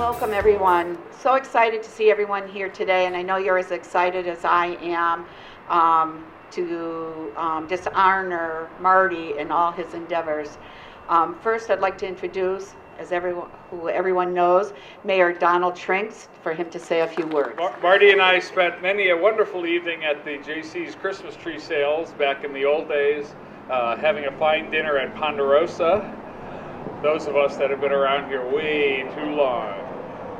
Welcome, everyone. So excited to see everyone here today, and I know you're as excited as I am to just honor Marty and all his endeavors. First, I'd like to introduce, as everyone knows, Mayor Donald Trinks, for him to say a few words. Marty and I spent many a wonderful evening at the JC's Christmas tree sales back in the old days, having a fine dinner at Ponderosa. Those of us that have been around here way too long.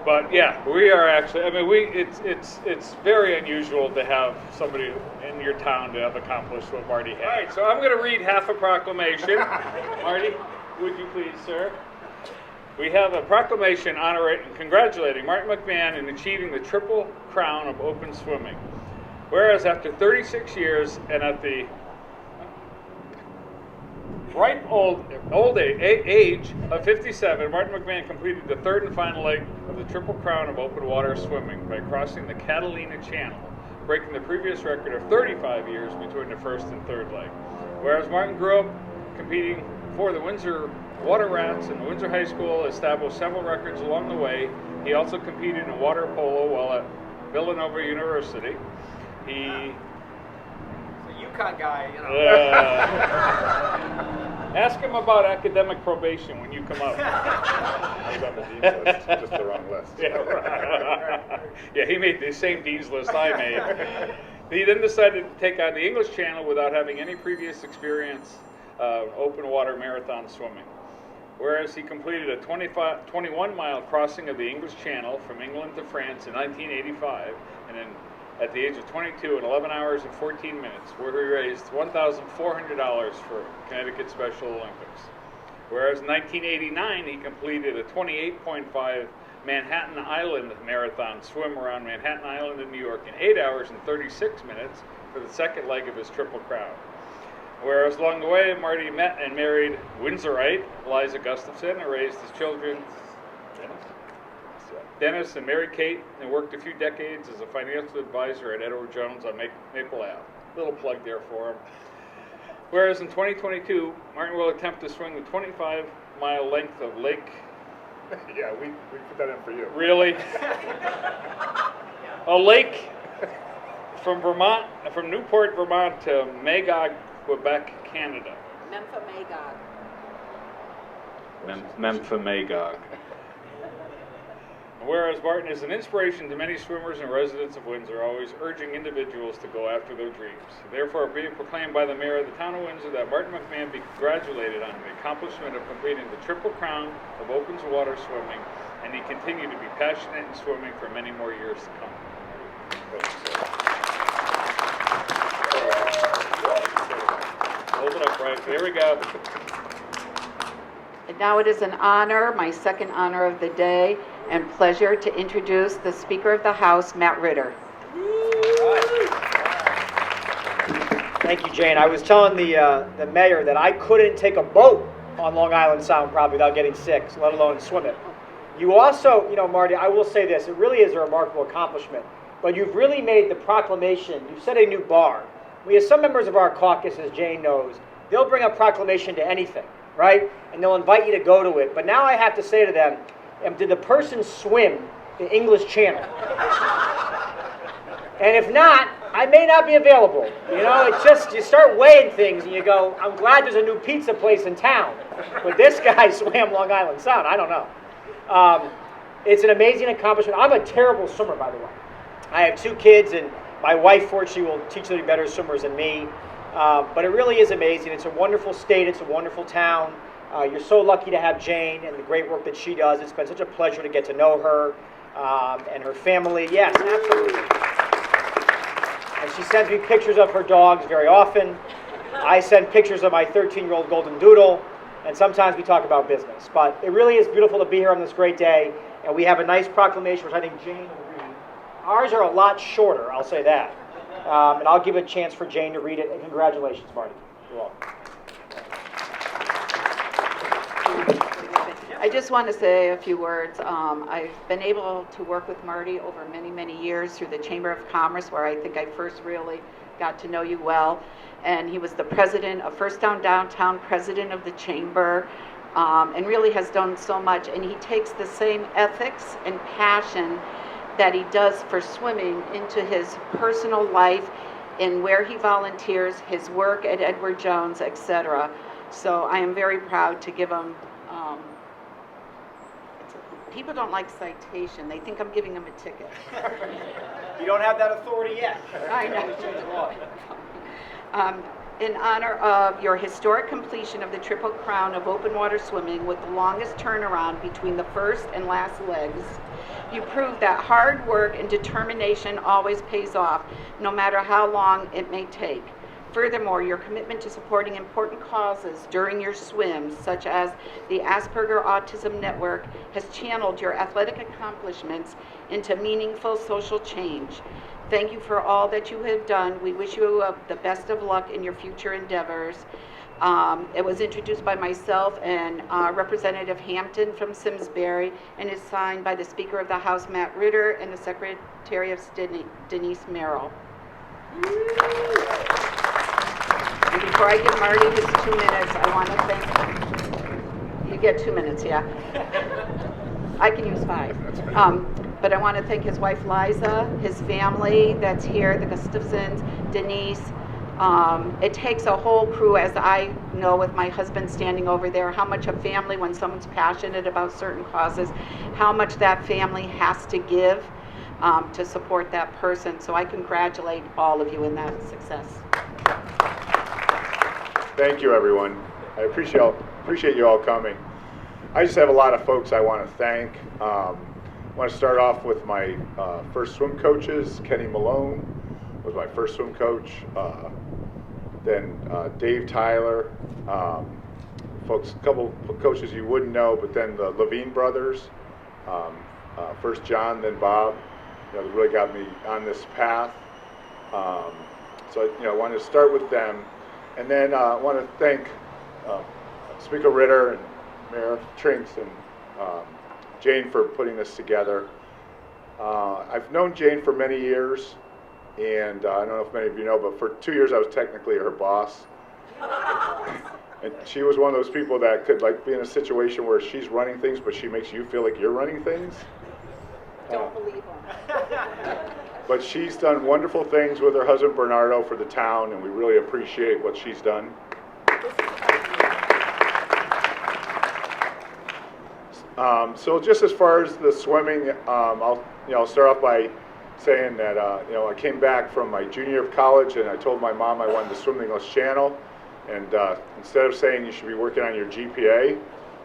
But yeah, we are actually, it's very unusual to have somebody in your town to have accomplished what Marty had. All right, so I'm going to read half a proclamation. Marty, would you please, sir? We have a proclamation honoring and congratulating Martin McMahon in achieving the Triple Crown of open swimming. Whereas after 36 years and at the ripe old age of 57, Martin McMahon completed the third and final leg of the Triple Crown of open water swimming by crossing the Catalina Channel, breaking the previous record of 35 years between the first and third leg. Whereas Martin grew up competing for the Windsor Water Rats and the Windsor High School, established several records along the way. He also competed in water polo while at Villanova University. He's a UConn guy, you know. Ask him about academic probation when you come up. I was on the dean's list, just the wrong list. Yeah, he made the same dean's list I made. He then decided to take on the English Channel without having any previous experience of open water marathon swimming. Whereas he completed a 21-mile crossing of the English Channel from England to France in 1985, and then at the age of 22 in 11 hours and 14 minutes, where he raised $1,400 for Connecticut Special Olympics. Whereas in 1989, he completed a 28.5 Manhattan Island marathon swim around Manhattan Island in New York in 8 hours and 36 minutes for the second leg of his Triple Crown. Whereas along the way, Marty met and married Windsorite Eliza Gustafson and raised his children, Dennis and Mary Kate, and worked a few decades as a financial advisor at Edward Jones on Maple Ave. Little plug there for him. Whereas in 2022, Martin will attempt to swing the 25-mile length of Lake. Yeah, we put that in for you. Really? A lake from Vermont, from Newport, Vermont to Magog, Quebec, Canada. Magog. Whereas Martin is an inspiration to many swimmers and residents of Windsor, always urging individuals to go after their dreams. Therefore, being proclaimed by the mayor of the town of Windsor that Martin McMahon be congratulated on the accomplishment of completing the Triple Crown of open water swimming, and he continued to be passionate in swimming for many more years to come. Hold it up, right? There we go. And now it is an honor, my second honor of the day, and pleasure to introduce the Speaker of the House, Matt Ritter. Thank you, Jane. I was telling the mayor that I couldn't take a boat on Long Island Sound probably without getting sick, let alone swim it. You also, Marty, I will say this, it really is a remarkable accomplishment, but you've really made the proclamation, you've set a new bar. We have some members of our caucus, as Jane knows, they'll bring a proclamation to anything, right? And they'll invite you to go to it. But now I have to say to them, did the person swim the English Channel? And if not, I may not be available. It's just, you start weighing things and you go, I'm glad there's a new pizza place in town. But this guy swam Long Island Sound, I don't know. It's an amazing accomplishment. I'm a terrible swimmer, by the way. I have 2 kids, and my wife, fortunately, will teach them to be better swimmers than me. But it really is amazing. It's a wonderful state. It's a wonderful town. You're so lucky to have Jane and the great work that she does. It's been such a pleasure to get to know her and her family. Yes, absolutely. And she sends me pictures of her dogs very often. I send pictures of my 13-year-old golden doodle, and sometimes we talk about business. But it really is beautiful to be here on this great day, and we have a nice proclamation, which I think Jane will read. Ours are a lot shorter, I'll say that. And I'll give a chance for Jane to read it. And congratulations, Marty. You're welcome. I just want to say a few words. I've been able to work with Marty over many, many years through the Chamber of Commerce, where I think I first really got to know you well. And he was the president of First Down Downtown, president of the Chamber, and really has done so much. And he takes the same ethics and passion that he does for swimming into his personal life, in where he volunteers, his work at Edward Jones, etc. So I am very proud to give him, people don't like citation. They think I'm giving him a ticket. You don't have that authority yet. I know. In honor of your historic completion of the Triple Crown of open water swimming with the longest turnaround between the first and last legs, you proved that hard work and determination always pays off, no matter how long it may take. Furthermore, your commitment to supporting important causes during your swims, such as the Asperger Autism Network, has channeled your athletic accomplishments into meaningful social change. Thank you for all that you have done. We wish you the best of luck in your future endeavors. It was introduced by myself and Representative Hampton from Simsbury, and is signed by the Speaker of the House, Matt Ritter, and the Secretary of State, Denise Merrill. And before I give Marty his 2 minutes, I want to thank, you get 2 minutes, yeah? I can use 5. But I want to thank his wife Liza, his family that's here, the Gustafsons, Denise. It takes a whole crew, as I know with my husband standing over there, how much a family, when someone's passionate about certain causes, how much that family has to give to support that person. So I congratulate all of you in that success. Thank you, everyone. I appreciate you all coming. I just have a lot of folks I want to thank. I want to start off with my first swim coaches. Kenny Malone was my first swim coach. Then Dave Tyler, folks, a couple of coaches you wouldn't know, but then the Levine brothers, first John, then Bob. They really got me on this path. So I wanted to start with them, and then I want to thank Speaker Ritter and Mayor Trinks and Jane for putting this together. I've known Jane for many years, and I don't know if many of you know, but for 2 years I was technically her boss. And she was one of those people that could be in a situation where she's running things, but she makes you feel like you're running things. Don't believe them. But she's done wonderful things with her husband Bernardo for the town, and we really appreciate what she's done. So just as far as the swimming, I'll start off by saying that I came back from my junior year of college, and I told my mom I wanted to swim the English Channel, and instead of saying you should be working on your GPA,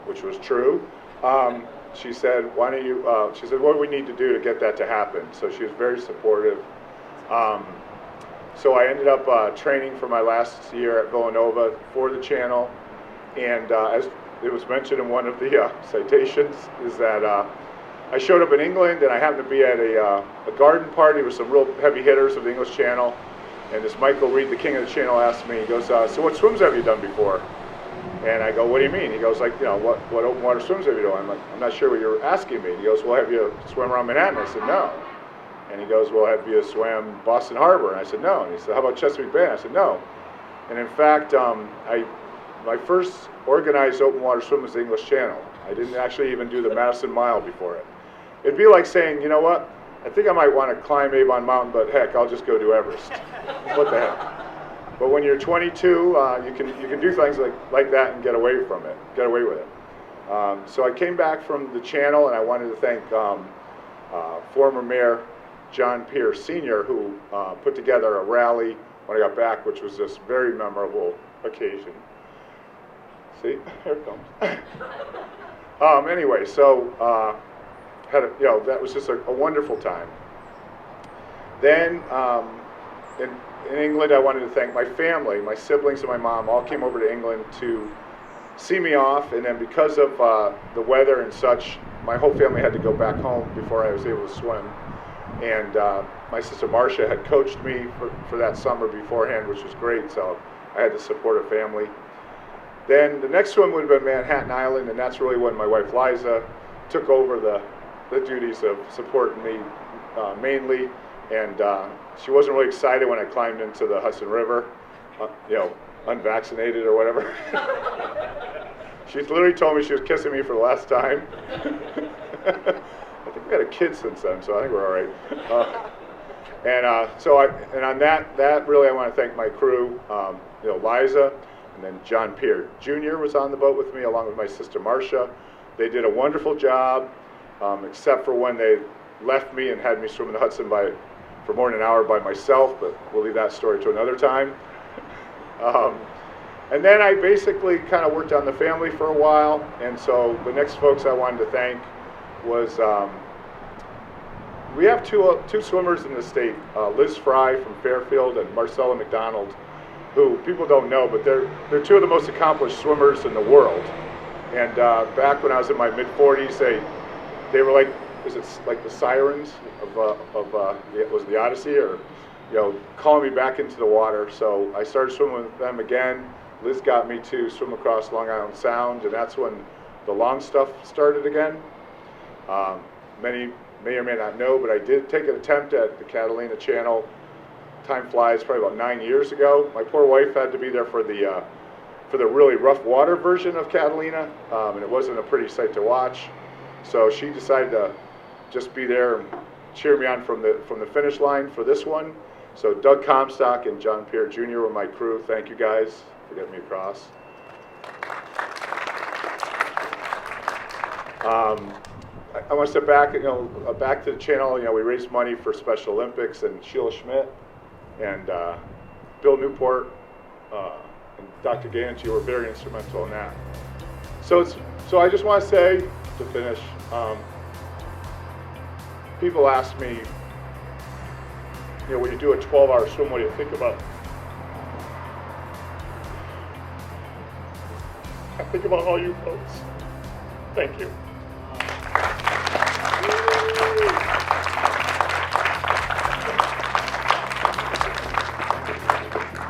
which was true, she said, why don't you, she said, what do we need to do to get that to happen? So she was very supportive. So I ended up training for my last year at Villanova for the channel, and as it was mentioned in one of the citations, is that I showed up in England, and I happened to be at a garden party with some real heavy hitters of the English Channel, and this Michael Reed, the king of the channel, asked me, he goes, so what swims have you done before? And I go, what do you mean? He goes, what open water swims have you done? I'm like, I'm not sure what you're asking me. He goes, well, have you swam around Manhattan? I said, no. And he goes, well, have you swam Boston Harbor? And I said, no. And he said, how about Chesapeake Bay? And I said, no. And in fact, my first organized open water swim was the English Channel. I didn't actually even do the Madison Mile before it. It'd be like saying, you know what? I think I might want to climb Avon Mountain, but heck, I'll just go do Everest. What the heck? But when you're 22, you can do things like that and get away with it. So I came back from the channel, and I wanted to thank former Mayor John Pierce Sr., who put together a rally when I got back, which was this very memorable occasion. See, here it comes. Anyway, so that was just a wonderful time. Then in England, I wanted to thank my family, my siblings and my mom all came over to England to see me off, and then because of the weather and such, my whole family had to go back home before I was able to swim. And my sister Marcia had coached me for that summer beforehand, which was great, so I had to support a family. Then the next swim would have been Manhattan Island, and that's really when my wife Liza took over the duties of supporting me mainly. And she wasn't really excited when I climbed into the Hudson River, unvaccinated or whatever. She literally told me she was kissing me for the last time. I think we had a kid since then, so I think we're all right. And on that really, I want to thank my crew, Liza, and then John Peer Jr. was on the boat with me, along with my sister Marcia. They did a wonderful job, except for when they left me and had me swim in the Hudson for more than an hour by myself, but we'll leave that story to another time. And then I basically kind of worked on the family for a while, and so the next folks I wanted to thank was, we have two swimmers in the state, Liz Fry from Fairfield and Marcella McDonald, who people don't know, but they're two of the most accomplished swimmers in the world. And back when I was in my mid-40s, they were like, is it like the sirens was the Odyssey, or calling me back into the water. So I started swimming with them again. Liz got me to swim across Long Island Sound, and that's when the long stuff started again. Many may or may not know, but I did take an attempt at the Catalina Channel. Time flies, probably about 9 years ago. My poor wife had to be there for the really rough water version of Catalina, and it wasn't a pretty sight to watch. So she decided to just be there and cheer me on from the finish line for this one. So Doug Comstock and John Peer Jr. were my crew. Thank you guys for getting me across. I want to step back, back to the channel. We raised money for Special Olympics, and Sheila Schmidt and Bill Newport and Dr. Ganchi were very instrumental in that. So I just want to say, to finish, people ask me, when you do a 12-hour swim, what do you think about? I think about all you folks. Thank you.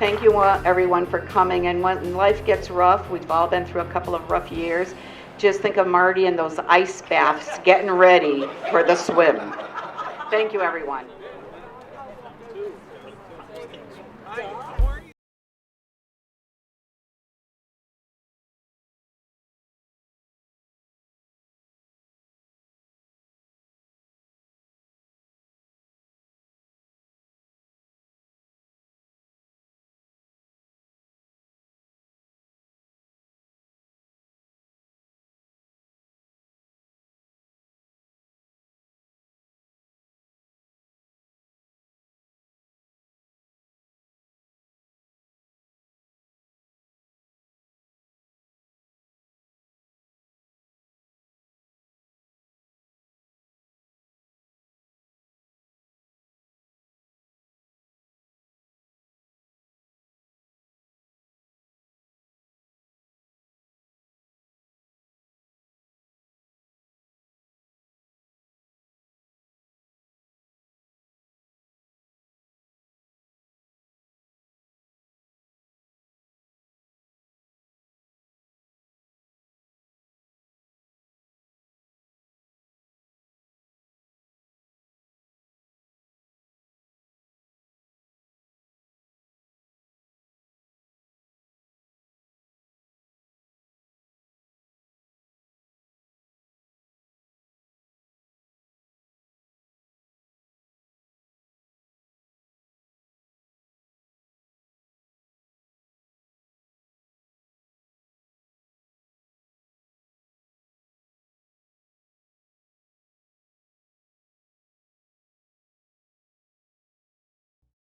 Thank you everyone for coming. And when life gets rough, we've all been through a couple of rough years, just think of Marty and those ice baths getting ready for the swim. Thank you, everyone.